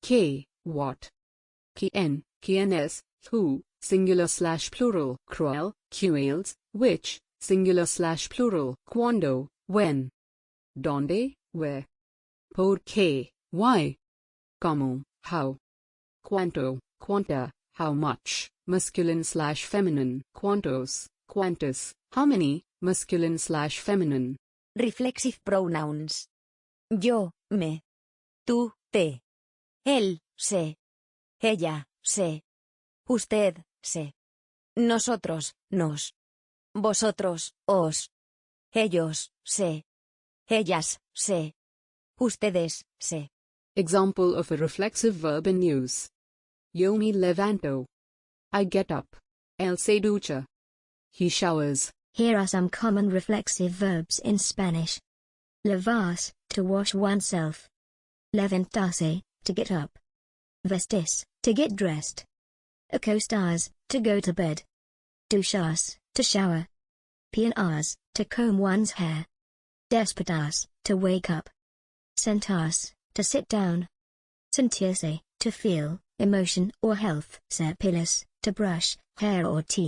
K. What? Kn, kns, who, singular/plural, qual, quales, which, singular/plural, quando, when. Donde, where. Por qué, why. Cómo, how. Cuánto, quanta, how much, masculine/feminine, cuántos, cuántas, how many, masculine/feminine. Reflexive pronouns. Yo, me. Tú, te. Él, se. Ella, se. Usted, se. Nosotros, nos. Vosotros, os. Ellos, se. Ellas, se. Ustedes, se. Example of a reflexive verb in use. Yo me levanto. I get up. Él se ducha. He showers. Here are some common reflexive verbs in Spanish. Lavarse, to wash oneself. Levantarse, to get up. Vestirse, to get dressed. Acostarse, to go to bed. Ducharse, to shower. Peinarse, to comb one's hair. Despertarse, to wake up. Sentarse, to sit down. Sentirse, to feel, emotion or health. Cepillarse, to brush hair or teeth.